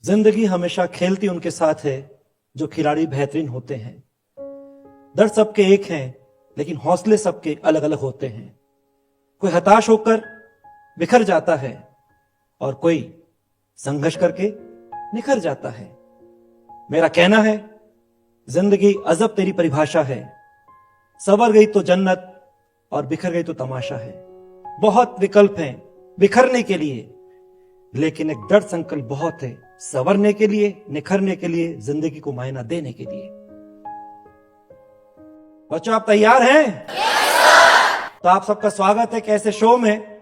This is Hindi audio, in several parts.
जिंदगी हमेशा खेलती उनके साथ है जो खिलाड़ी बेहतरीन होते हैं। दर्द सबके एक हैं, लेकिन हौसले सबके अलग अलग होते हैं। कोई हताश होकर बिखर जाता है और कोई संघर्ष करके निखर जाता है। मेरा कहना है, जिंदगी अजब तेरी परिभाषा है। संवर गई तो जन्नत और बिखर गई तो तमाशा है। बहुत विकल्प हैं बिखरने के लिए, लेकिन एक दर्द संकल्प बहुत है संवरने के लिए, निखरने के लिए, जिंदगी को मायना देने के लिए। बच्चों, आप तैयार हैं? तो आप सबका स्वागत है कैसे शो में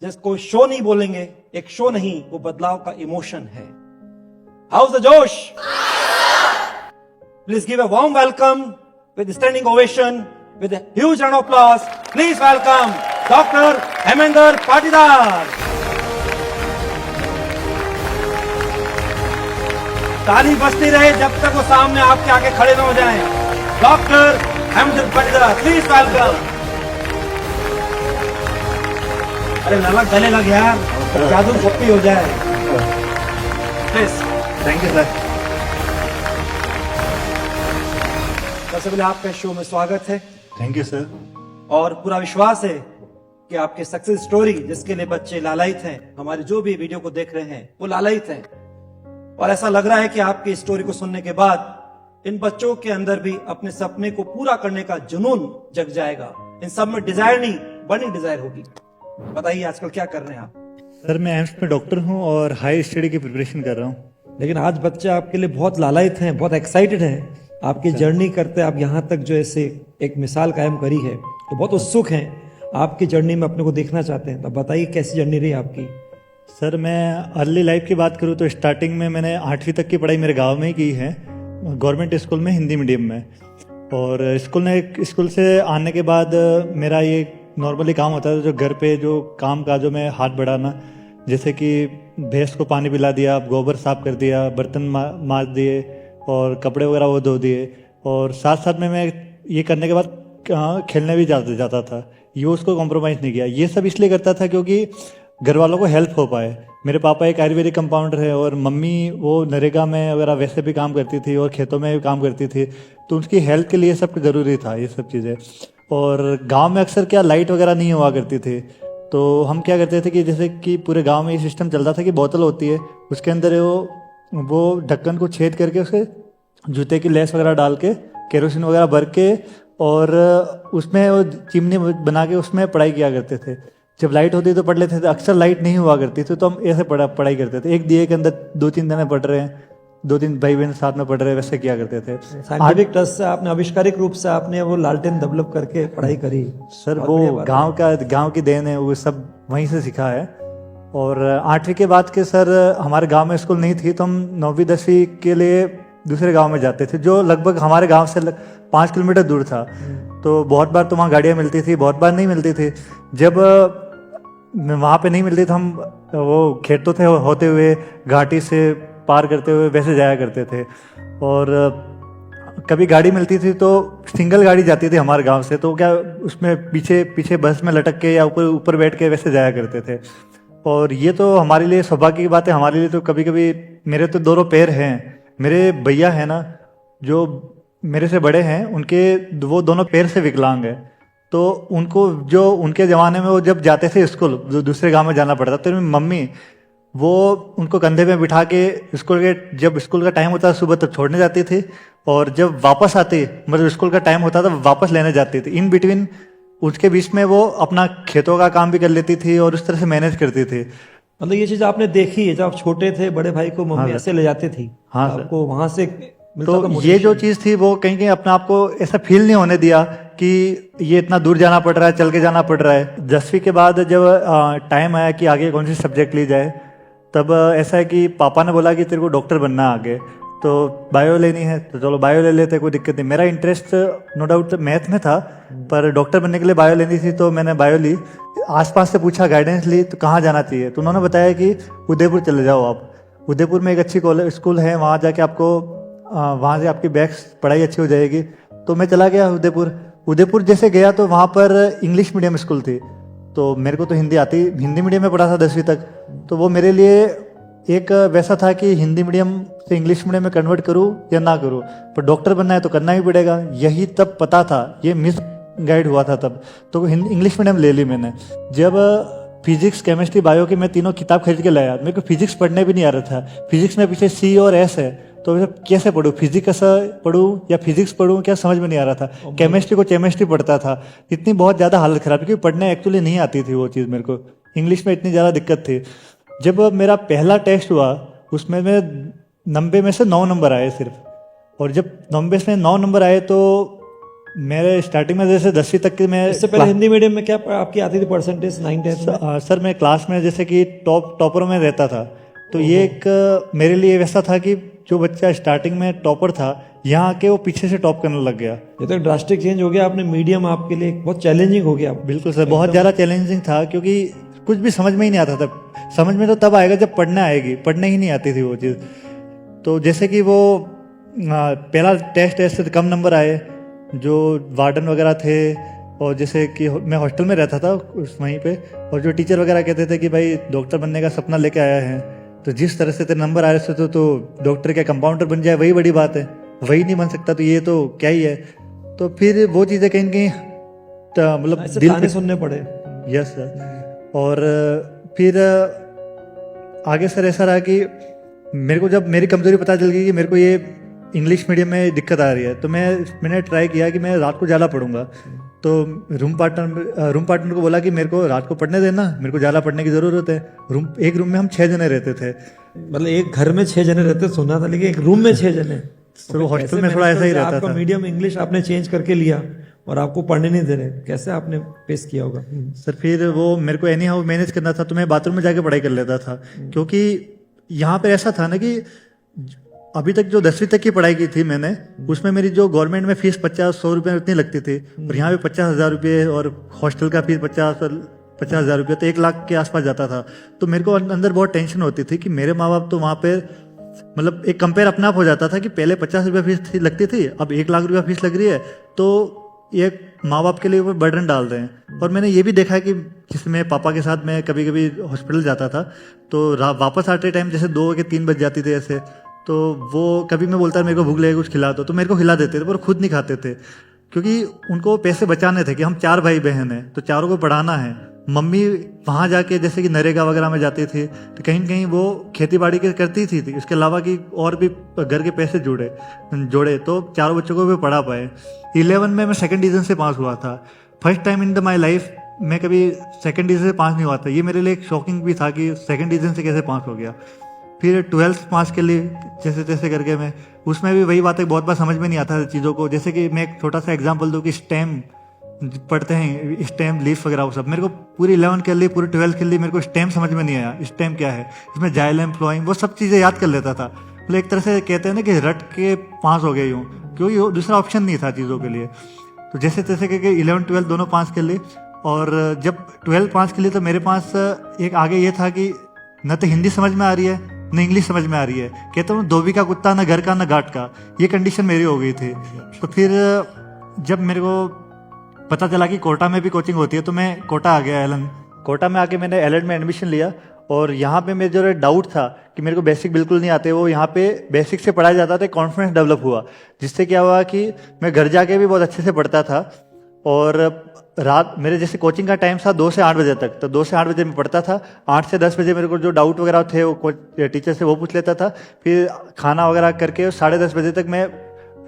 जिसको शो नहीं बोलेंगे, एक शो नहीं, वो बदलाव का इमोशन है। हाउस द जोश? Please give a warm welcome with standing ovation, with a huge round of applause. Please welcome Dr. Hemendra Patidar. ताली बजती रहे जब तक वो सामने आपके आगे खड़े न हो जाएं। Doctor Hemendra Patidar, please welcome. अरे लगा गले लग यार, जादू छप्पी हो जाए। प्लीज। Thank you sir. सबसे पहले आपका शो में स्वागत है थैंक यू सर। और पूरा विश्वास है कि आपके सक्सेस स्टोरी जिसके लिए बच्चे लालायित हैं, हमारे जो भी वीडियो को देख रहे हैं वो लालायित हैं। और ऐसा लग रहा है कि आपकी स्टोरी को सुनने के बाद इन बच्चों के अंदर भी अपने सपने को पूरा करने का जुनून जग जाएगा। इन सब में डिजायर नहीं, बर्निंग डिजायर होगी। बताइए आजकल क्या कर रहे हैं आप? सर मैं एम्स में डॉक्टर हूँ और हाई स्टडी की प्रिपरेशन कर रहा हूँ। लेकिन आज बच्चे आपके लिए बहुत लालायित हैं, बहुत एक्साइटेड हैं। आपकी जर्नी करते आप यहाँ तक जो ऐसे एक मिसाल कायम करी है, तो बहुत उत्सुक हैं आपकी जर्नी में अपने को देखना चाहते हैं। तो बताइए कैसी जर्नी रही आपकी? सर मैं अर्ली लाइफ की बात करूँ तो स्टार्टिंग में मैंने 8वीं तक की पढ़ाई मेरे गांव में ही की है, गवर्नमेंट स्कूल में, हिंदी मीडियम में। और स्कूल से आने के बाद मेरा ये नॉर्मली काम होता था, जो घर पे जो काम काजों में हाथ बढ़ाना, जैसे कि भैंस को पानी पिला दिया, गोबर साफ कर दिया, बर्तन मांज दिए और कपड़े वगैरह वो धो दिए। और साथ साथ में मैं ये करने के बाद खेलने भी जाता था। ये उसको कॉम्प्रोमाइज़ नहीं किया। ये सब इसलिए करता था क्योंकि घर वालों को हेल्प हो पाए। मेरे पापा एक आयुर्वेदिक कंपाउंडर है और मम्मी वो नरेगा में वगैरह वैसे भी काम करती थी और खेतों में भी काम करती थी, तो उनकी हेल्थ के लिए सब ज़रूरी था ये सब चीज़ें। और गांव में अक्सर क्या लाइट वगैरह नहीं हुआ करती थी, तो हम क्या करते थे कि जैसे कि पूरे गांव में ये सिस्टम चलता था कि बोतल होती है, उसके अंदर वो ढक्कन को छेद करके उसके जूते की लेस वगैरह डाल के केरोसिन वगैरह भर के और उसमें वो चिमनी बना के उसमें पढ़ाई किया करते थे। जब लाइट होती तो पढ़ लेते थे, अक्सर लाइट नहीं हुआ करती थी तो हम ऐसे पढ़ाई करते थे। एक दिए के अंदर 2-3 जने पढ़ रहे हैं, 2-3 भाई बहन साथ में पढ़ रहे हैं, वैसे किया करते थे। साइंटिफिक ट्रस्ट से आपने आविष्कारिक रूप से आपने वो लालटेन डेवलप करके पढ़ाई करी। सर वो गांव की देन है, वो सब वहीं से सीखा है। और 8वीं के बाद के सर हमारे गांव में स्कूल नहीं थी, तो हम 9वीं 10वीं के लिए दूसरे गांव में जाते थे, जो लगभग हमारे गांव से 5 किलोमीटर दूर था। तो बहुत बार तो वहाँ गाड़ियाँ मिलती थी, बहुत बार नहीं मिलती थी। जब वहाँ पे नहीं मिलती तो हम वो खेतों से होते हुए घाटी से पार करते हुए वैसे जाया करते थे। और कभी गाड़ी मिलती थी तो सिंगल गाड़ी जाती थी हमारे गांव से, तो क्या उसमें पीछे बस में लटक के या ऊपर बैठ के वैसे जाया करते थे। और ये तो हमारे लिए सौभाग्य की बात है। हमारे लिए तो कभी कभी, मेरे तो दोनों पैर हैं, मेरे भैया हैं ना जो मेरे से बड़े हैं, वो दोनों पैर से विकलांग है। तो उनको जो उनके ज़माने में वो जब जाते थे स्कूल, दूसरे गांव में जाना पड़ता, तो मेरी मम्मी वो उनको कंधे में बिठा के जब स्कूल का टाइम होता था सुबह तक छोड़ने जाती थी, और जब वापस आती, मतलब स्कूल का टाइम होता था वापस लेने जाती थी। इन बिटवीन उसके बीच में वो अपना खेतों का काम भी कर लेती थी और उस तरह से मैनेज करती थी। मतलब ये चीज आपने देखी है, जब आप छोटे थे बड़े भाई को मम्मी ऐसे ले जाती थी? हाँ तो आपको वहां से मिलता था तो ये जो चीज़ थी वो कहीं अपने आप को ऐसा फील नहीं होने दिया कि ये इतना दूर जाना पड़ रहा है, चल के जाना पड़ रहा है। 10वीं के बाद जब टाइम आया कि आगे कौन सी सब्जेक्ट ली जाए, तब ऐसा है कि पापा ने बोला कि तेरे को डॉक्टर बनना है आगे, तो बायो लेनी है तो चलो बायो ले लेते, कोई दिक्कत नहीं। मेरा इंटरेस्ट नो डाउट मैथ में था, पर डॉक्टर बनने के लिए बायो लेनी थी, तो मैंने बायो ली। आसपास से पूछा, गाइडेंस ली, तो कहाँ जाना चाहिए, तो उन्होंने बताया कि उदयपुर चले जाओ आप। उदयपुर में एक अच्छी स्कूल है, वहाँ जाके आपको वहाँ से आपकी बैक्स पढ़ाई अच्छी हो जाएगी। तो मैं चला गया उदयपुर जैसे गया तो वहाँ पर इंग्लिश मीडियम स्कूल थी, तो मेरे को तो हिंदी मीडियम में पढ़ा था 10वीं तक, तो वो मेरे लिए एक वैसा था कि हिंदी मीडियम से इंग्लिश मीडियम में कन्वर्ट करूँ या ना करूँ, पर डॉक्टर बनना है तो करना ही पड़ेगा, यही तब पता था, ये मिस गाइड हुआ था तब। तो इंग्लिश मीडियम ले ली मैंने। जब फिजिक्स केमिस्ट्री बायो की मैं तीनों किताब खरीद के लाया, मेरे को फिजिक्स पढ़ने भी नहीं आ रहा था। फिजिक्स में पीछे सी और एस है, तो मैं कैसे पढ़ूँ, फिजिक्स पढ़ूँ या फिजिक्स पढ़ूँ, क्या समझ में नहीं आ रहा था। केमिस्ट्री को केमिस्ट्री पढ़ता था, इतनी बहुत ज़्यादा हालत खराब, क्योंकि पढ़ने एक्चुअली नहीं आती थी वो चीज़ मेरे को, इंग्लिश में इतनी ज़्यादा दिक्कत थी। जब मेरा पहला टेस्ट हुआ उसमें मैं 90 में से 9 नंबर आए सिर्फ, और जब 90 में 9 नंबर आए तो मेरे स्टार्टिंग में जैसे 10वीं तक के मैं इससे पहले हिंदी मीडियम में क्या आपकी आती थी परसेंटेज 9 10 में? सर मैं क्लास में जैसे कि टॉपरों में रहता था, तो ये एक मेरे लिए वैसा था कि जो बच्चा स्टार्टिंग में टॉपर था, यहाँ आके वो पीछे से टॉप करने लग गया। ये तो ड्रास्टिक चेंज हो गया, आपने मीडियम आपके लिए बहुत चैलेंजिंग हो गया। बिल्कुल सर, बहुत ज़्यादा चैलेंजिंग था, क्योंकि कुछ भी समझ में ही नहीं आता था। समझ में तो तब आएगा जब पढ़ना आएगी, पढ़ने ही नहीं आती थी वो चीज़। तो जैसे कि वो पहला टेस्ट से कम नंबर आए, जो वार्डन वगैरह थे, और जैसे कि मैं हॉस्टल में रहता था उस वहीं पे, और जो टीचर वगैरह कहते थे कि भाई डॉक्टर बनने का सपना लेके आया है, तो जिस तरह से तेरे नंबर आ रहे थे तो डॉक्टर क्या कंपाउंडर बन जाए वही बड़ी बात है, वही नहीं बन सकता तो ये तो क्या ही है। तो फिर वो चीज़ें कहीं ना कहीं मतलब दिल पे सुनने पड़े। Yes sir. और फिर आगे सर ऐसा रहा कि मेरे को जब मेरी कमज़ोरी पता चल गई कि मेरे को ये इंग्लिश मीडियम में दिक्कत आ रही है, तो मैंने ट्राई किया कि मैं रात को ज़्यादा पढ़ूंगा। तो रूम पार्टनर को बोला कि मेरे को रात को पढ़ने देना, मेरे को ज़्यादा पढ़ने की ज़रूरत है। एक रूम में हम 6 जने रहते थे। मतलब एक घर में 6 जने रहते सुना था, लेकिन एक रूम में 6 जने। तो हॉस्टल में थोड़ा ऐसा ही रहता था। मीडियम इंग्लिश आपने चेंज करके लिया और आपको पढ़ने नहीं दे रहे, कैसे आपने फेस किया होगा? सर फिर वो मेरे को एनी हाउ मैनेज करना था, तो मैं बाथरूम में जाके पढ़ाई कर लेता था, क्योंकि यहाँ पे ऐसा था ना कि अभी तक जो 10वीं तक की पढ़ाई की थी मैंने, उसमें मेरी जो गवर्नमेंट में फीस 50-100 रुपये उतनी लगती थी, और यहाँ पे 50,000 रुपये, और हॉस्टल का फीस 50,000 रुपये, तो 1 लाख के आसपास जाता था। तो मेरे को अंदर बहुत टेंशन होती थी कि मेरे माँ बाप तो वहाँ पे मतलब एक कंपेयर अपने आप हो जाता था कि पहले 50 रुपये फीस लगती थी, अब 1 लाख रुपया फीस लग रही है, तो ये माँ बाप के लिए वो बर्डन डाल रहे हैं। और मैंने ये भी देखा है कि जिसमें पापा के साथ मैं कभी कभी हॉस्पिटल जाता था, तो वापस आते टाइम जैसे 2 के 3 बज जाती थी ऐसे, तो वो कभी मैं बोलता मेरे को भूख लगे कुछ खिला दो, तो मेरे को खिला देते थे, पर खुद नहीं खाते थे, क्योंकि उनको पैसे बचाने थे कि हम 4 भाई बहन हैं, तो चारों को पढ़ाना है। मम्मी वहाँ जाके जैसे कि नरेगा वगैरह में जाती थी, तो कहीं कहीं वो खेती बाड़ी के करती थी, इसके अलावा कि और भी घर के पैसे जोड़े तो चारों बच्चों को भी पढ़ा पाए। 11 में मैं सेकंड डिवीजन से पास हुआ था। First time in my life मैं कभी सेकंड डिवीजन से पास नहीं हुआ था। ये मेरे लिए एक शॉकिंग भी था कि सेकंड डिवीजन से कैसे पास हो गया। फिर 12th पास के लिए जैसे तैसे करके मैं, उसमें भी वही बात है, बहुत बार समझ में नहीं आता चीज़ों को। जैसे कि मैं एक छोटा सा एग्जांपल दूं कि स्टेम पढ़ते हैं, स्टेम लीफ वगैरह, वो सब मेरे को पूरी 11 के लिए पूरी 12th के लिए मेरे को स्टेम समझ में नहीं आया। स्टेम क्या है, इसमें जाइलम फ्लोइंग वो सब चीज़ें याद कर लेता था। मतलब एक तरह से कहते हैं ना कि रट के पास हो गए यूँ, क्योंकि दूसरा ऑप्शन नहीं था चीज़ों के लिए। तो जैसे तैसे करके 11 12 दोनों पास कर लिए। और जब 12 पास के लिए तो मेरे पास एक आगे ये था कि न तो हिंदी समझ में आ रही है न इंग्लिश समझ में आ रही है। कहता हूँ धोबी का कुत्ता न घर का न घाट का, ये कंडीशन मेरी हो गई थी। तो फिर जब मेरे को पता चला कि कोटा में भी कोचिंग होती है, तो मैं कोटा आ गया एलन। कोटा में आके मैंने एलएड में एडमिशन लिया, और यहाँ पे मेरे जो डाउट था कि मेरे को बेसिक बिल्कुल नहीं आते, वो यहाँ पे बेसिक से पढ़ाया जाता था, कॉन्फिडेंस डेवलप हुआ, जिससे क्या हुआ कि मैं घर जाके भी बहुत अच्छे से पढ़ता था। और रात मेरे जैसे कोचिंग का टाइम था 2 से 8 बजे तक, तो 2 से 8 बजे मैं पढ़ता था। 8 से 10 बजे मेरे को जो डाउट वगैरह थे वो टीचर से वो पूछ लेता था। फिर खाना वगैरह करके 10:30 बजे तक मैं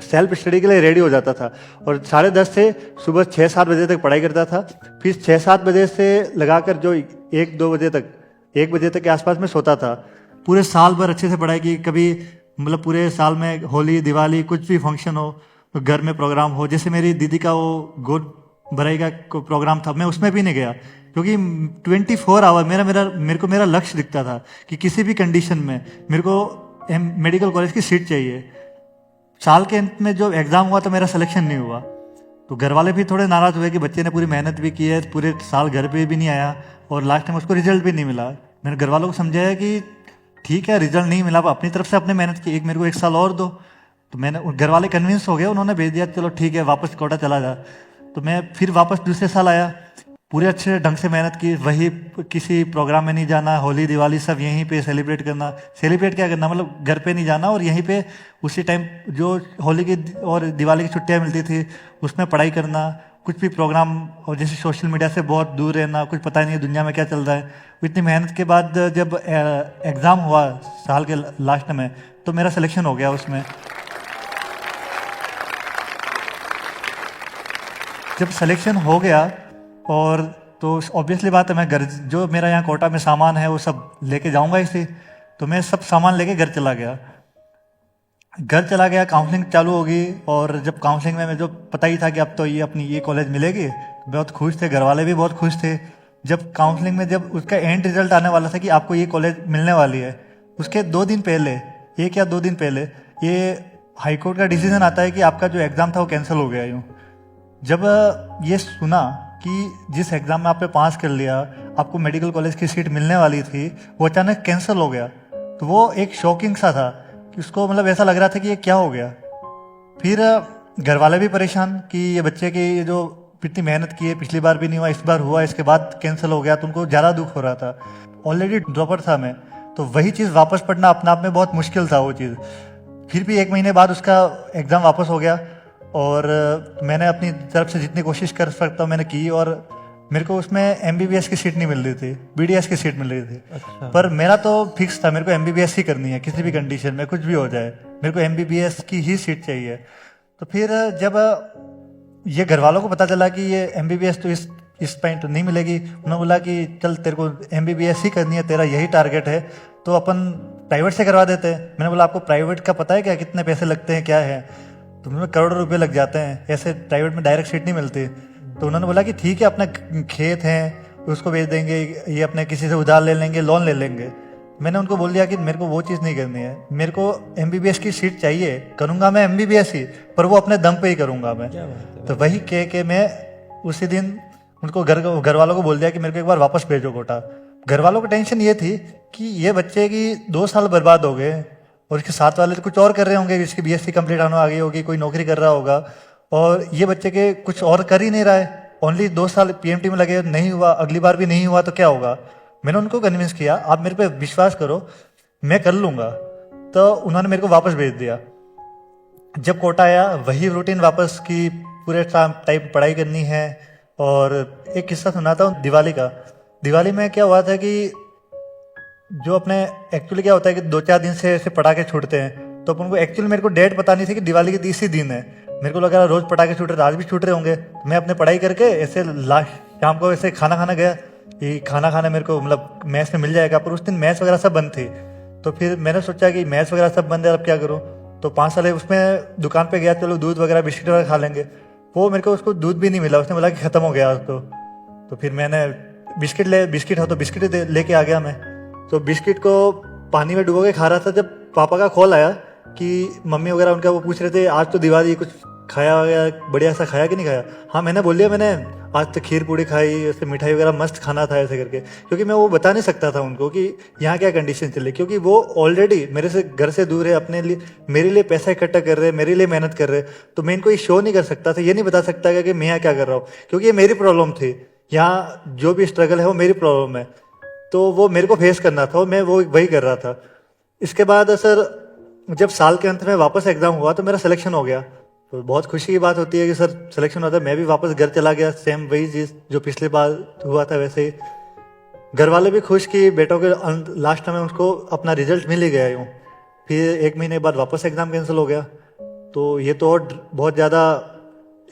सेल्फ स्टडी के लिए रेडी हो जाता था, और 10:30 से सुबह 6-7 बजे तक पढ़ाई करता था। फिर 6-7 बजे से लगाकर जो 1-2 बजे तक, 1 बजे तक के आसपास में सोता था। पूरे साल भर अच्छे से पढ़ाई की। कभी मतलब पूरे साल में होली दिवाली कुछ भी फंक्शन हो, तो घर में प्रोग्राम हो, जैसे मेरी दीदी का वो गोद भराई का प्रोग्राम था, मैं उसमें भी नहीं गया, क्योंकि 24 आवर मेरे को मेरा लक्ष्य दिखता था कि किसी भी कंडीशन में मेरे को मेडिकल कॉलेज की सीट चाहिए। साल के अंत में जो एग्ज़ाम हुआ तो मेरा सिलेक्शन नहीं हुआ, तो घर वाले भी थोड़े नाराज़ हुए कि बच्चे ने पूरी मेहनत भी की है, पूरे साल घर पे भी नहीं आया, और लास्ट टाइम उसको रिजल्ट भी नहीं मिला। मैंने घर वालों को समझाया कि ठीक है रिजल्ट नहीं मिला, अपनी तरफ से आपने मेहनत की, मेरे को 1 साल और दो। तो मैंने, घर वाले कन्विंस हो गए, उन्होंने भेज दिया चलो ठीक है वापस कोटा चला जा। तो मैं फिर वापस दूसरे साल आया, पूरे अच्छे ढंग से मेहनत की, वही किसी प्रोग्राम में नहीं जाना, होली दिवाली सब यहीं पे सेलिब्रेट करना। सेलिब्रेट क्या करना, मतलब घर पे नहीं जाना, और यहीं पे उसी टाइम जो होली की और दिवाली की छुट्टियां मिलती थी उसमें पढ़ाई करना। कुछ भी प्रोग्राम, और जैसे सोशल मीडिया से बहुत दूर रहना, कुछ पता ही नहीं है दुनिया में क्या चल रहा है। इतनी मेहनत के बाद जब एग्ज़ाम हुआ साल के लास्ट में, तो मेरा सिलेक्शन हो गया उसमें। जब सिलेक्शन हो गया और तो ऑब्वियसली बात है, मैं घर जो मेरा यहाँ कोटा में सामान है वो सब लेके जाऊंगा इसे, तो मैं सब सामान लेके घर चला गया। काउंसलिंग चालू होगी, और जब काउंसलिंग में जो पता ही था कि अब तो ये अपनी ये कॉलेज मिलेगी, बहुत खुश थे, घर वाले भी बहुत खुश थे। जब काउंसलिंग में जब उसका एंड रिजल्ट आने वाला था कि आपको ये कॉलेज मिलने वाली है, उसके 2 दिन पहले, 1 या 2 दिन पहले, ये हाईकोर्ट का डिसीजन आता है कि आपका जो एग्ज़ाम था वो कैंसिल हो गया। यूँ जब ये सुना कि जिस एग्ज़ाम में आपने पास कर लिया, आपको मेडिकल कॉलेज की सीट मिलने वाली थी, वो अचानक कैंसिल हो गया, तो वो एक शॉकिंग सा था कि उसको मतलब ऐसा लग रहा था कि ये क्या हो गया। फिर घर वाले भी परेशान कि ये बच्चे की ये जो इतनी मेहनत की है, पिछली बार भी नहीं हुआ, इस बार हुआ, इसके बाद कैंसिल हो गया, तो उनको ज़्यादा दुख हो रहा था। ऑलरेडी ड्रॉपर था मैं, तो वही चीज़ वापस पढ़ना अपने आप में बहुत मुश्किल था वो चीज़। फिर भी 1 महीने बाद उसका एग्ज़ाम वापस हो गया, और मैंने अपनी तरफ से जितनी कोशिश कर सकता हूँ मैंने की, और मेरे को उसमें MBBS की सीट नहीं मिल रही थी, BDS की सीट मिल रही थी। अच्छा। पर मेरा तो फिक्स था, मेरे को MBBS ही करनी है, किसी भी कंडीशन में कुछ भी हो जाए, मेरे को MBBS की ही सीट चाहिए। तो फिर जब ये घर वालों को पता चला कि ये MBBS तो इस पॉइंट नहीं मिलेगी, उन्होंने बोला कि चल तेरे को MBBS ही करनी है, तेरा यही टारगेट है, तो अपन प्राइवेट से करवा देते हैं। मैंने बोला आपको प्राइवेट का पता है क्या, कितने पैसे लगते हैं, क्या है? तो उनमें करोड़ों रुपए लग जाते हैं, ऐसे प्राइवेट में डायरेक्ट सीट नहीं मिलती। तो उन्होंने बोला कि ठीक है, अपना खेत है उसको बेच देंगे, ये अपने किसी से उधार ले लेंगे, लोन ले लेंगे। मैंने उनको बोल दिया कि मेरे को वो चीज़ नहीं करनी है, मेरे को MBBS की सीट चाहिए, करूँगा मैं MBBS ही, पर वो अपने दम पे ही करूँगा मैं। तो वही कह के मैं उसी दिन उनको घर वालों को बोल दिया कि मेरे को एक बार वापस भेजो कोटा। घर वालों को टेंशन ये थी कि ये बच्चे की 2 साल बर्बाद हो गए, और इसके साथ वाले तो कुछ और कर रहे होंगे, इसकी BSc कंप्लीट होने आ गई होगी, कोई नौकरी कर रहा होगा, और ये बच्चे के कुछ और कर ही नहीं रहा है। ओनली 2 साल PMT में लगे, नहीं हुआ, अगली बार भी नहीं हुआ तो क्या होगा। मैंने उनको कन्विंस किया, आप मेरे पे विश्वास करो, मैं कर लूँगा। तो उन्होंने मेरे को वापस भेज दिया। जब कोटा आया, वही रूटीन वापस की, पूरे टाइम पढ़ाई करनी है। और एक किस्सा सुनाता हूँ दिवाली का। दिवाली में क्या हुआ था कि जो अपने एक्चुअली क्या होता है कि 2-4 दिन से ऐसे पटाखे छूटते हैं, तो अपन को एक्चुअली मेरे को डेट पता नहीं थी कि दिवाली के इसी दिन है। मेरे को लगा रोज पटाखे छूट रहे, आज भी छूट रहे होंगे। मैं अपने पढ़ाई करके ऐसे लास्ट शाम को ऐसे खाना खाना गया कि खाना खाना मेरे को मतलब मैस में मिल जाएगा, पर उस दिन मैस वगैरह सब बंद थी। तो फिर मैंने सोचा कि मैस वगैरह सब बंद है, अब क्या करूँ। तो 5 साल उसमें दुकान पे गया, चलो दूध वगैरह बिस्किट वगैरह खा लेंगे। वो मेरे को उसको दूध भी नहीं मिला, उसने बोला कि ख़त्म हो गया आज तो फिर मैंने बिस्किट हो तो बिस्किट लेके आ गया मैं। तो बिस्किट को पानी में डुबो के खा रहा था, जब पापा का कॉल आया कि मम्मी वगैरह उनका वो पूछ रहे थे आज तो दिवाली, कुछ खाया वगैरह बढ़िया सा खाया कि नहीं खाया। हाँ, मैंने बोल दिया मैंने आज तो खीर पूड़ी खाई, ऐसे मिठाई वगैरह मस्त खाना था ऐसे करके, क्योंकि मैं वो बता नहीं सकता था उनको कि यहाँ क्या कंडीशन चले, क्योंकि वो ऑलरेडी मेरे से घर से दूर है, अपने लिए मेरे लिए पैसा इकट्ठा कर रहे हैं, मेरे लिए मेहनत कर रहे हैं। तो मैं इनको ये शो नहीं कर सकता था, ये नहीं बता सकता कि मैं यहाँ क्या कर रहा हूँ, क्योंकि ये मेरी प्रॉब्लम थी। यहाँ जो भी स्ट्रगल है वो मेरी प्रॉब्लम है, तो वो मेरे को फेस करना था, मैं वो वही कर रहा था। इसके बाद सर जब साल के अंत में वापस एग्ज़ाम हुआ तो मेरा सिलेक्शन हो गया, तो बहुत खुशी की बात होती है कि सर सिलेक्शन होता है। मैं भी वापस घर चला गया, सेम वही चीज़ जो पिछली बार हुआ था वैसे ही। घर वाले भी खुश कि बेटों के लास्ट में उसको अपना रिजल्ट मिल ही गया यूँ। फिर 1 महीने बाद वापस एग्ज़ाम कैंसिल हो गया। तो ये तो बहुत ज़्यादा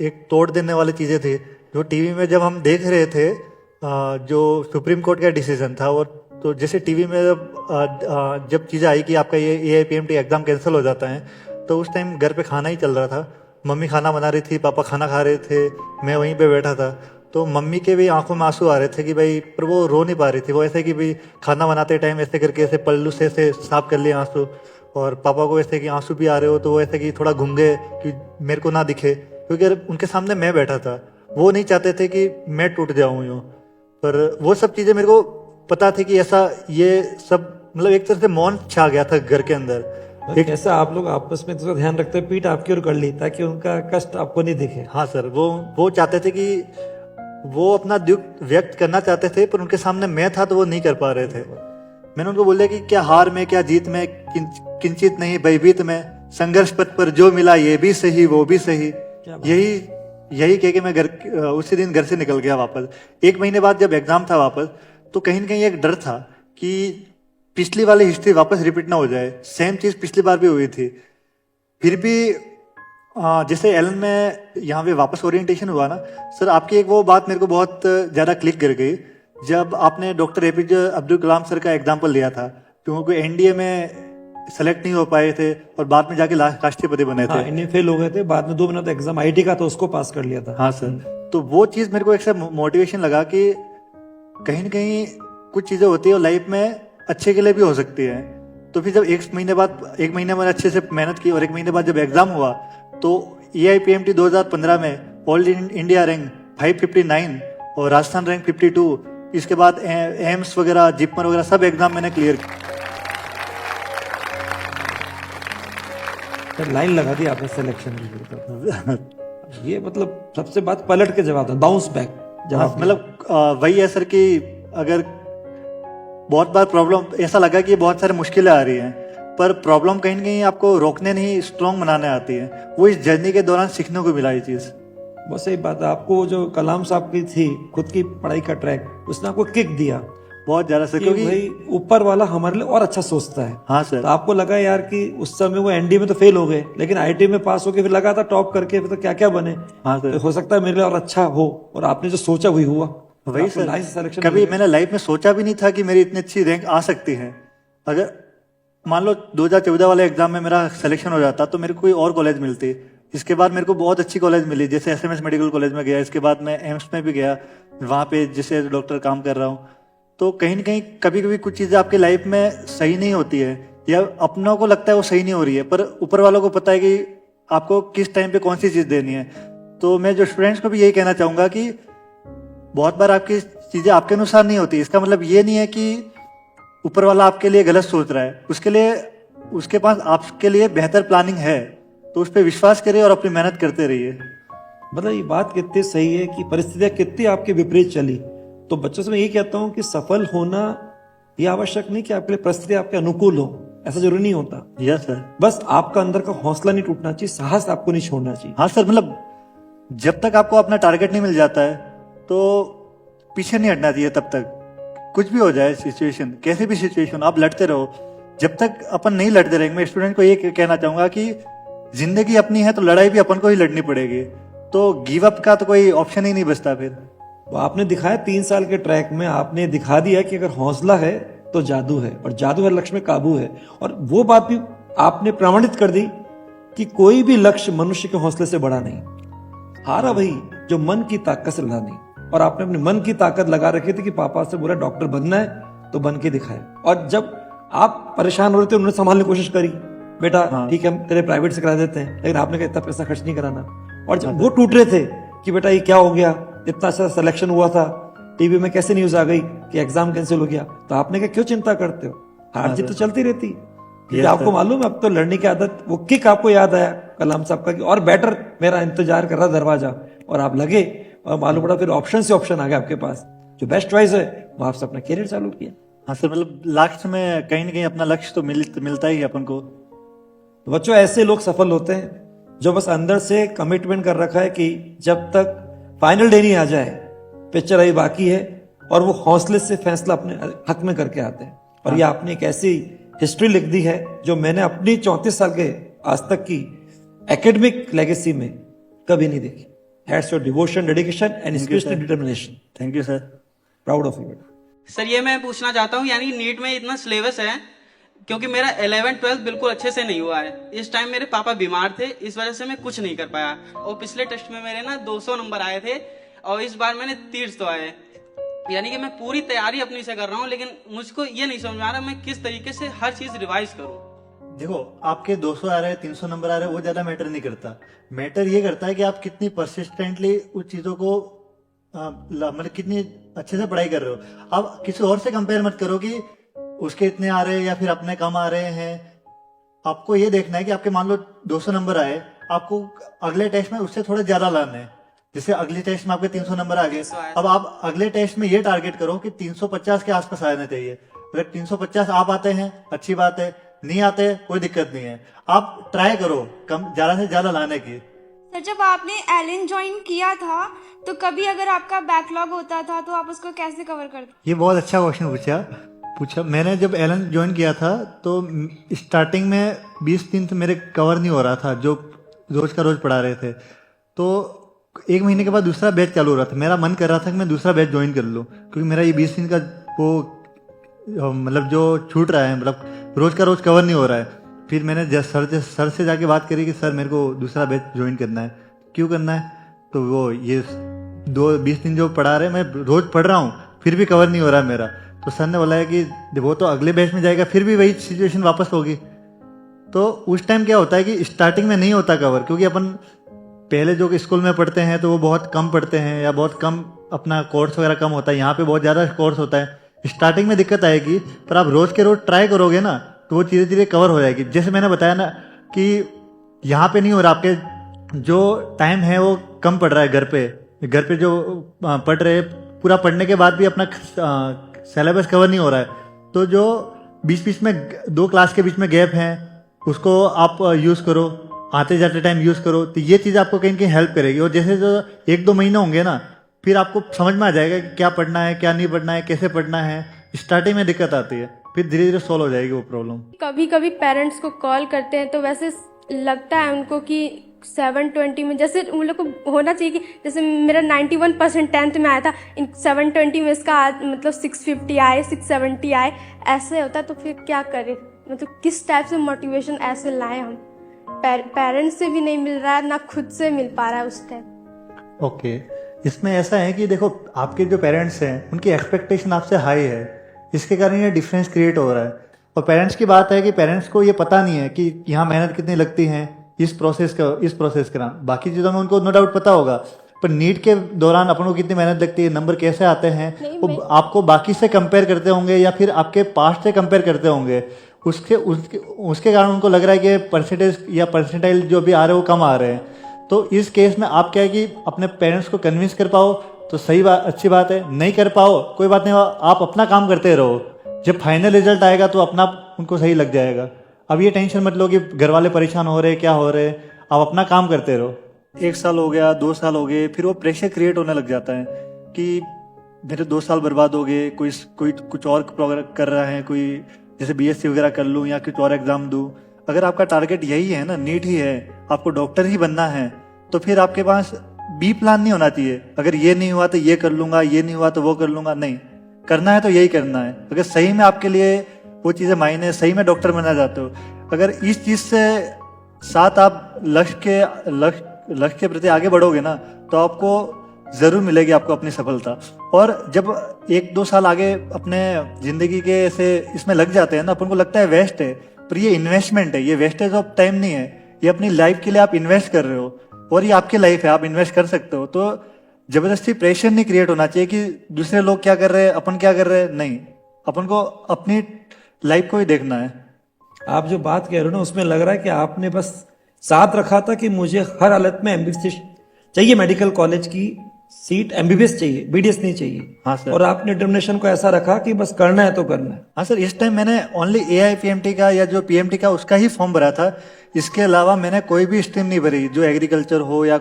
एक तोड़ देने वाली चीज़ें थी जो टीवी में जब हम देख रहे थे, जो सुप्रीम कोर्ट का डिसीजन था। और तो जैसे टीवी में जब चीज़ें आई कि आपका ये AIPMT एग्ज़ाम कैंसिल हो जाता है, तो उस टाइम घर पे खाना ही चल रहा था। मम्मी खाना बना रही थी, पापा खाना खा रहे थे, मैं वहीं पे बैठा था। तो मम्मी के भी आंखों में आंसू आ रहे थे कि भाई, पर वो रो नहीं पा रही थी। वो ऐसे कि भाई खाना बनाते टाइम ऐसे करके ऐसे पल्लू से ऐसे साफ कर लिए आंसू, और पापा को ऐसे कि आंसू भी आ रहे हो तो वो ऐसे कि थोड़ा घूंगे कि मेरे को ना दिखे, क्योंकि उनके सामने मैं बैठा था। वो नहीं चाहते थे कि मैं टूट जाऊँ यूँ, पर वो सब चीज़ें मेरे को पता थी कि ऐसा ये सब मतलब एक तरह से मौन छा गया था घर के अंदर। कैसा आप लोग आपस में तो ध्यान रखते, पीठ आपकी ओर कर ली ताकि उनका कष्ट आपको नहीं दिखे। हाँ सर, वो चाहते थे कि वो अपना दुख व्यक्त करना चाहते थे, पर उनके सामने मैं था तो वो नहीं कर पा रहे थे। मैंने उनको बोला कि क्या हार में क्या जीत में, किंचित नहीं भयभीत में, संघर्ष पथ पर जो मिला ये भी सही वो भी सही। यही कह के मैं उसी दिन घर से निकल गया वापस। 1 महीने बाद जब एग्जाम था वापस, तो कहीं ना कहीं एक डर था कि पिछली वाली हिस्ट्री वापस रिपीट ना हो जाए। सेम चीज पिछली बार भी हुई थी। फिर भी जैसे एलन में यहाँ पे वापस ओरिएंटेशन हुआ ना सर, आपकी एक वो बात मेरे को बहुत ज़्यादा क्लिक कर गई जब आपने doctor APJ Abdul Kalam sir का एग्जाम्पल लिया था, क्योंकि एनडीए में सेलेक्ट नहीं हो पाए थे और बाद में जाके राष्ट्रपति बने थे। इन्हें फेल हो गए थे, बाद में 2 महीना तो एग्जाम आईटी का तो उसको पास कर लिया था। हाँ सर, तो वो चीज़ मेरे को एक मोटिवेशन लगा कि कहीं ना कहीं कुछ चीज़ें होती है लाइफ में अच्छे के लिए भी हो सकती है। तो फिर जब 1 महीने में अच्छे से मेहनत की और 1 महीने बाद जब एग्जाम हुआ तो EIPMT 2015 में ऑल इंडिया रैंक 559 और राजस्थान रैंक 52। इसके बाद एम्स वगैरह, जिपमर वगैरह सब एग्जाम मैंने क्लियर किया। लाइन लगा दी आपने सिलेक्शन की। ये मतलब सबसे बात पलट के जवाब था, बाउंस बैक जवाब। मतलब वही है सर कि अगर बहुत बार प्रॉब्लम ऐसा लगा कि बहुत सारी मुश्किलें आ रही हैं, पर प्रॉब्लम कहीं ना कहीं आपको रोकने नहीं स्ट्रॉन्ग बनाने आती है। वो इस जर्नी के दौरान सीखने को मिला ये चीज। बस सही बात है। आपको जो कलाम साहब की थी खुद की पढ़ाई का ट्रैक, उसने आपको किक दिया बहुत ज्यादा सर, क्योंकि भाई ऊपर वाला हमारे लिए और अच्छा सोचता है। हाँ सर। तो आपको लगा यार कि उस समय वो एनडीए में तो फेल हो गए, लेकिन आईटी में पास होके फिर लगा था टॉप करके, फिर तो क्या क्या बने। हाँ सर, तो हो सकता है मेरे लिए और अच्छा हो, और आपने जो सोचा वही हुआ। वही सर, कभी मैंने लाइफ में सोचा भी नहीं था कि मेरी इतनी अच्छी रैंक आ सकती है। अगर मान लो 2014 वाले एग्जाम में मेरा सिलेक्शन हो जाता तो मेरे को कोई और कॉलेज मिलती। इसके बाद मेरे को बहुत अच्छी कॉलेज मिली, जैसे SMS मेडिकल कॉलेज में गया। इसके बाद मैं एम्स में भी गया, वहाँ पे जैसे डॉक्टर काम कर रहा हूँ। तो कहीं ना कहीं कभी कभी कुछ चीज़ें आपकी लाइफ में सही नहीं होती है, या अपनों को लगता है वो सही नहीं हो रही है, पर ऊपर वालों को पता है कि आपको किस टाइम पे कौन सी चीज़ देनी है। तो मैं जो स्टूडेंट्स को भी यही कहना चाहूँगा कि बहुत बार आपकी चीज़ें आपके अनुसार नहीं होती। इसका मतलब ये नहीं है कि ऊपर वाला आपके लिए गलत सोच रहा है, उसके पास आपके लिए बेहतर प्लानिंग है। तो उस पर विश्वास करिए और अपनी मेहनत करते रहिए। मतलब ये बात कितनी सही है कि परिस्थितियां कितनी आपके विपरीत चली, तो बच्चों से मैं ये कहता हूं कि सफल होना ये आवश्यक नहीं कि आपके लिए परिस्थिति आपके अनुकूल हो, ऐसा जरूरी नहीं होता। यस सर, बस आपका अंदर का हौसला नहीं टूटना चाहिए, साहस आपको नहीं छोड़ना चाहिए। हाँ सर, मतलब जब तक आपको अपना टारगेट नहीं मिल जाता है तो पीछे नहीं हटना चाहिए। तब तक कुछ भी हो जाए सिचुएशन, कैसे भी सिचुएशन, आप लड़ते रहो। जब तक अपन नहीं लड़ते रहेंगे, मैं स्टूडेंट को ये कहना चाहूंगा कि जिंदगी अपनी है तो लड़ाई भी अपन को ही लड़नी पड़ेगी। तो गिव अप का तो कोई ऑप्शन ही नहीं बचता। फिर तो आपने दिखाया 3 साल के ट्रैक में, आपने दिखा दिया कि अगर हौसला है तो जादू है, और जादू हर लक्ष्य में काबू है। और वो बात भी आपने प्रमाणित कर दी कि कोई भी लक्ष्य मनुष्य के हौसले से बड़ा नहीं। हारा वही जो मन की ताकत से लड़ा नहीं। और आपने अपने मन की ताकत लगा रखी थी कि पापा से बोला डॉक्टर बनना है तो बन के दिखाए। और जब आप परेशान हो रहे थे उन्होंने संभालने की कोशिश करी, बेटा ठीक है हम तेरे प्राइवेट से करा देते हैं, लेकिन आपने कहा इतना पैसा खर्च नहीं कराना। और जब वो टूट रहे थे कि बेटा ये क्या हो गया, इतना अच्छा सिलेक्शन हुआ था, टीवी में कैसे न्यूज आ गई कि एग्जाम कैंसिल हो गया, तो आपने कहा क्यों चिंता करते हो, हार जीत तो चलती रहती। क्योंकि आपको मालूम है अब तो लड़ने की आदत, वो किक आपको याद आया कलाम साहब का कि और बेटर मेरा इंतजार कर रहा दरवाजा, और आप लगे और मालूम पड़ा फिर ऑप्शन से ऑप्शन आ गया आपके पास, जो बेस्ट चॉइस है वो आपसे अपना करियर चालू किया। हाँ सर, मतलब लास्ट में कहीं ना कहीं अपना लक्ष्य तो मिलता ही है अपन को। तो बच्चों ऐसे लोग सफल होते हैं जो बस अंदर से कमिटमेंट कर रखा है कि जब तक फाइनल डे नहीं आ जाए पिक्चर अभी बाकी है, और वो हौसले से फैसला अपने हक में करके आते हैं। और ये आपने एक ऐसी हिस्ट्री लिख दी है जो मैंने अपनी 34 साल के आज तक की एकेडमिक लेगेसी में कभी नहीं देखी। Hats your devotion, dedication and specially determination. Thank you sir, proud of you. Sir ये मैं पूछना चाहता हूँ, यानी नीट में इतना सिलेबस है, क्योंकि मेरा 11-12 बिल्कुल अच्छे से नहीं हुआ है। इस टाइम मेरे पापा बीमार थे, इस वजह से मैं कुछ नहीं कर पाया। और पिछले टेस्ट में मेरे ना 200 नंबर आए थे, और इस बार मैंने 300 आए। यानी कि मैं पूरी तैयारी अपनी से कर रहा हूँ, लेकिन मुझको ये नहीं समझ में आ रहा मैं किस तरीके से हर चीज रिवाइज करूँ। देखो आपके 200 आ रहे हैं, 300 नंबर आ रहे हैं, वो ज्यादा मैटर नहीं करता। मैटर ये करता है कि आप कितनी परसिस्टेंटली उस चीजों को मतलब कितनी अच्छे से पढ़ाई कर रहे हो। आप किसी और से कंपेयर मत करो कि उसके इतने आ रहे हैं या फिर अपने कम आ रहे हैं। आपको ये देखना है कि आपके मान लो 200 नंबर आए, आपको अगले टेस्ट में उससे थोड़े ज्यादा लाने हैं। जैसे अगले टेस्ट में आपके 300 नंबर आ गए, 300 आए। अब आप अगले टेस्ट में ये टारगेट करो कि 350 के आसपास आना चाहिए। अगर 350 आप आते हैं अच्छी बात है, नहीं आते कोई दिक्कत नहीं है, आप ट्राई करो कम ज्यादा से ज्यादा लाने की। सर जब आपने एलन ज्वाइन किया था तो कभी अगर आपका बैकलॉग होता था तो आप उसको कैसे कवर करते? ये बहुत अच्छा क्वेश्चन पूछा। मैंने जब एलन ज्वाइन किया था तो स्टार्टिंग में 20 दिन तो मेरे कवर नहीं हो रहा था, जो रोज का रोज पढ़ा रहे थे। तो 1 महीने के बाद दूसरा बैच चालू हो रहा था, मेरा मन कर रहा था कि मैं दूसरा बैच ज्वाइन कर लूँ, क्योंकि मेरा ये 20 दिन का वो मतलब जो छूट रहा है, मतलब रोज का रोज कवर नहीं हो रहा है। फिर मैंने सर से जाके बात करी कि सर मेरे को दूसरा बैच ज्वाइन करना है। क्यों करना है? तो वो ये 20 दिन जो पढ़ा रहे मैं रोज पढ़ रहा हूँ फिर भी कवर नहीं हो रहा है मेरा। तो सर ने बोला है कि वो तो अगले बैच में जाएगा फिर भी वही सिचुएशन वापस होगी। तो उस टाइम क्या होता है कि स्टार्टिंग में नहीं होता कवर, क्योंकि अपन पहले जो स्कूल में पढ़ते हैं तो वो बहुत कम पढ़ते हैं या बहुत कम अपना कोर्स वगैरह कम होता है, यहाँ पे बहुत ज़्यादा कोर्स होता है। स्टार्टिंग में दिक्कत आएगी, पर आप रोज के रोज ट्राई करोगे ना तो वो धीरे धीरे कवर हो जाएगी। जैसे मैंने बताया ना कि यहाँ पे नहीं हो रहा, आपके जो टाइम है वो कम पड़ रहा है घर पे जो पढ़ रहे पूरा पढ़ने के बाद भी अपना सिलेबस कवर नहीं हो रहा है। तो जो बीच बीच में 2 क्लास के बीच में गैप है उसको आप यूज़ करो, आते जाते टाइम यूज़ करो, तो ये चीज़ आपको कहीं कहीं हेल्प करेगी। और जैसे जो 1-2 महीने होंगे ना फिर आपको समझ में आ जाएगा कि क्या पढ़ना है क्या नहीं पढ़ना है, कैसे पढ़ना है। स्टार्टिंग में दिक्कत आती है, फिर धीरे धीरे सॉल्व हो जाएगी वो प्रॉब्लम। कभी कभी पेरेंट्स को कॉल करते हैं तो वैसे लगता है उनको कि 720 में जैसे उन लोग को होना चाहिए कि जैसे मेरा 91% 10th में आया था, इन 720 में इसका मतलब 650 आए 670 आए, ऐसे होता तो फिर क्या करें? मतलब किस टाइप से मोटिवेशन ऐसे लाएं हम? पेरेंट्स से भी नहीं मिल रहा है ना खुद से मिल पा रहा है उस टाइम। ओके, इसमें ऐसा है कि देखो आपके जो पेरेंट्स हैं उनकी एक्सपेक्टेशन आपसे हाई है, इसके कारण ये डिफरेंस क्रिएट हो रहा है। और पेरेंट्स की बात है कि पेरेंट्स को ये पता नहीं है कि यहाँ मेहनत कितनी लगती है इस प्रोसेस के नाम। बाकी चीज़ों में उनको नो डाउट पता होगा, पर नीट के दौरान अपन को कितनी मेहनत लगती है, नंबर कैसे आते हैं वो आपको बाकी से कंपेयर करते होंगे या फिर आपके पास्ट से कंपेयर करते होंगे। उसके कारण उनको लग रहा है कि परसेंटेज या परसेंटाइल जो भी आ रहे हैं वो कम आ रहे हैं। तो इस केस में आप क्या है कि अपने पेरेंट्स को कन्विंस कर पाओ तो सही बात, अच्छी बात है। नहीं कर पाओ कोई बात नहीं, आप अपना काम करते रहो, जब फाइनल रिजल्ट आएगा तो अपना उनको सही लग जाएगा। अब ये टेंशन मत लो कि घर वाले परेशान हो रहे क्या हो रहे, आप अपना काम करते रहो। 1 साल हो गया 2 साल हो गए, फिर वो प्रेशर क्रिएट होने लग जाता है कि मेरे 2 साल बर्बाद हो गए, कोई कुछ और कर रहा है, कोई जैसे बीएससी वगैरह कर लूँ या कुछ और एग्जाम दूँ। अगर आपका टारगेट यही है ना, नीट ही है, आपको डॉक्टर ही बनना है, तो फिर आपके पास बी प्लान नहीं होना चाहिए। अगर ये नहीं हुआ तो ये कर लूंगा, ये नहीं हुआ तो वो कर लूंगा, नहीं, करना है तो यही करना है। अगर सही में आपके लिए वो चीज़ें मायने, सही में डॉक्टर बनना चाहते हो, अगर इस चीज़ से साथ आप लक्ष्य के प्रति आगे बढ़ोगे ना तो आपको ज़रूर मिलेगी आपको अपनी सफलता। और जब 1-2 साल आगे अपने ज़िंदगी के ऐसे इसमें लग जाते हैं ना, अपन को लगता है वेस्ट है, पर ये इन्वेस्टमेंट है, ये वेस्टेज ऑफ टाइम नहीं है, ये अपनी लाइफ के लिए आप इन्वेस्ट कर रहे हो और ये आपकी लाइफ है, आप इन्वेस्ट कर सकते हो। तो जबरदस्ती प्रेशर नहीं क्रिएट होना चाहिए कि दूसरे लोग क्या कर रहे हैं अपन क्या कर रहे हैं, नहीं, अपन को अपनी लाइफ को ही देखना है। आप जो बात कह रहे हो ना उसमें लग रहा है कि आपने बस साथ रखा था कि मुझे हर हालत में एमबीबीएस चाहिए, मेडिकल कॉलेज की सीट एमबीबीएस चाहिए, बीडीएस नहीं चाहिए। हाँ सर। और आपने डिटर्मिनेशन को ऐसा रखा कि बस करना है तो करना है। हाँ सर, इस टाइम मैंने ओनली AIPMT का या जो PMT का उसका ही फॉर्म भरा था, इसके अलावा मैंने कोई भी स्ट्रीम नहीं भरी, जो एग्रीकल्चर हो या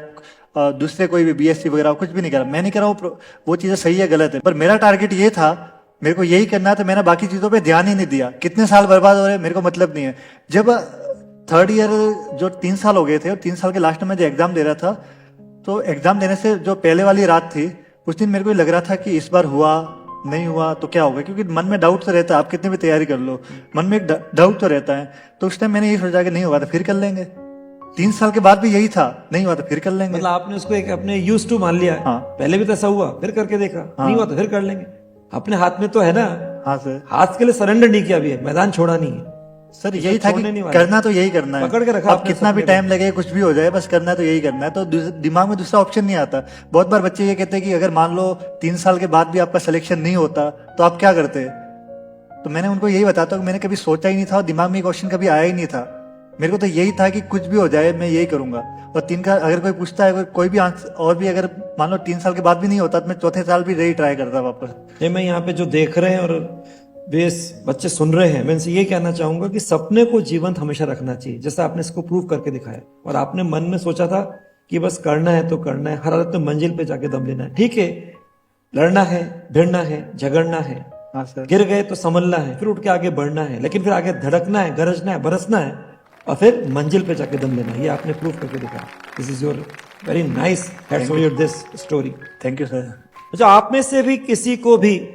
दूसरे कोई भी BSc वगैरह कुछ भी नहीं करा। मैं नहीं करा वो चीज़ें सही है गलत है, पर मेरा टारगेट ये था, मेरे को यही करना था। मैंने बाकी चीज़ों पे ध्यान ही नहीं दिया। कितने साल बर्बाद हो रहे मेरे को मतलब नहीं है। जब 3rd ईयर जो 3 साल हो गए थे और 3 साल के लास्ट में जो एग्जाम दे रहा था, तो एग्जाम देने से जो पहले वाली रात थी उस दिन मेरे को लग रहा था कि इस बार हुआ नहीं हुआ तो क्या होगा, क्योंकि मन में डाउट तो रहता है, आप कितनी भी तैयारी कर लो मन में एक डाउट तो रहता है। तो उस टाइम मैंने ये सोचा कि नहीं हुआ तो फिर कर लेंगे। 3 साल के बाद भी यही था, नहीं हुआ तो फिर कर लेंगे। मतलब आपने उसको एक अपने यूज टू मान लिया है। हाँ। पहले भी तो ऐसा हुआ, फिर करके देखा, नहीं हुआ तो फिर कर लेंगे। अपने हाथ में तो है ना। हाँ सर, हाथ के लिए सरेंडर नहीं किया अभी है, मैदान छोड़ा नहीं है। सर यही था कि छोड़ने नहीं वाले। करना तो यही करना है, पकड़ के रखा अब आपने कितना भी सपने टाइम लगे कुछ भी हो जाए, बस करना है तो यही करना है। तो दिमाग में दूसरा ऑप्शन नहीं आता। बहुत बार बच्चे ये कहते हैं कि अगर मान लो 3 साल के बाद भी आपका सिलेक्शन नहीं होता तो आप क्या करते? तो मैंने उनको यही बताता हूँ कि मैंने कभी सोचा ही नहीं था और दिमाग में क्वेश्चन कभी आया ही नहीं था। मेरे को तो यही था कि कुछ भी हो जाए मैं यही करूंगा। और 3 का अगर कोई पूछता है, अगर कोई भी आंसर और भी अगर मान लो 3 साल के बाद भी नहीं होता तो मैं चौथे साल भी यही ट्राई करता वापस। ये मैं यहाँ पे जो देख रहे हैं और बेस बच्चे सुन रहे हैं, मैं इनसे ये कहना चाहूंगा कि सपने को जीवंत हमेशा रखना चाहिए, जैसा आपने इसको प्रूव करके दिखाया। और आपने मन में सोचा था कि बस करना है तो करना है, हर हालत में मंजिल पे जाके दम लेना है। ठीक है, लड़ना है, भिड़ना है, झगड़ना है, हाँ सर। गिर गए तो संभलना है, फिर उठ के आगे बढ़ना है, लेकिन फिर आगे धड़कना है, गरजना है, बरसना है और फिर मंजिल पे जाके दम लेना है। ये आपने प्रूव करके दिखाया। This is your very nice, hats for your this story. Thank you sir. अच्छा, आप में से भी किसी को भी,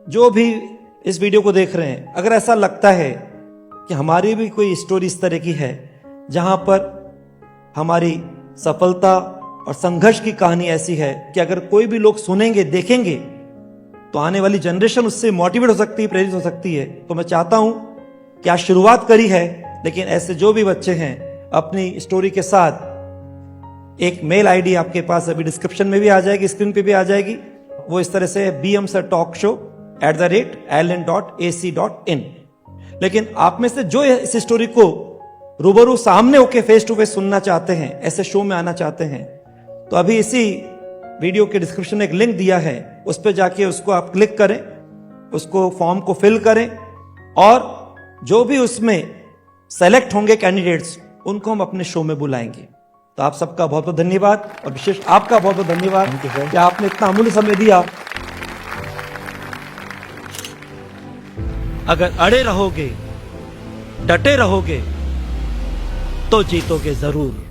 जो भी इस वीडियो को देख रहे हैं, अगर ऐसा लगता है कि हमारी भी कोई स्टोरी इस तरह की है जहां पर हमारी सफलता और संघर्ष की कहानी ऐसी है कि अगर कोई भी लोग सुनेंगे, देखेंगे, तो आने वाली जनरेशन उससे मोटिवेट हो सकती है, प्रेरित हो सकती है, तो मैं चाहता हूं कि आज शुरुआत करी है, लेकिन ऐसे जो भी बच्चे हैं अपनी स्टोरी के साथ एक मेल आईडी आपके पास अभी डिस्क्रिप्शन में भी आ जाएगी, स्क्रीन पे भी आ जाएगी। वो इस तरह से bmsirtalkshow@ln.ac.in। लेकिन आप में से जो इस स्टोरी को रूबरू सामने होके फेस टू फेस सुनना चाहते हैं, ऐसे शो में आना चाहते हैं, तो अभी इसी वीडियो के डिस्क्रिप्शन में एक लिंक दिया है, उस पर जाके उसको आप क्लिक करें, उसको फॉर्म को फिल करें और जो भी उसमें सेलेक्ट होंगे कैंडिडेट्स, उनको हम अपने शो में बुलाएंगे। तो आप सबका बहुत बहुत धन्यवाद और विशेष आपका बहुत बहुत धन्यवाद कि आपने इतना अमूल्य समय दिया। अगर अड़े रहोगे, डटे रहोगे तो जीतोगे जरूर।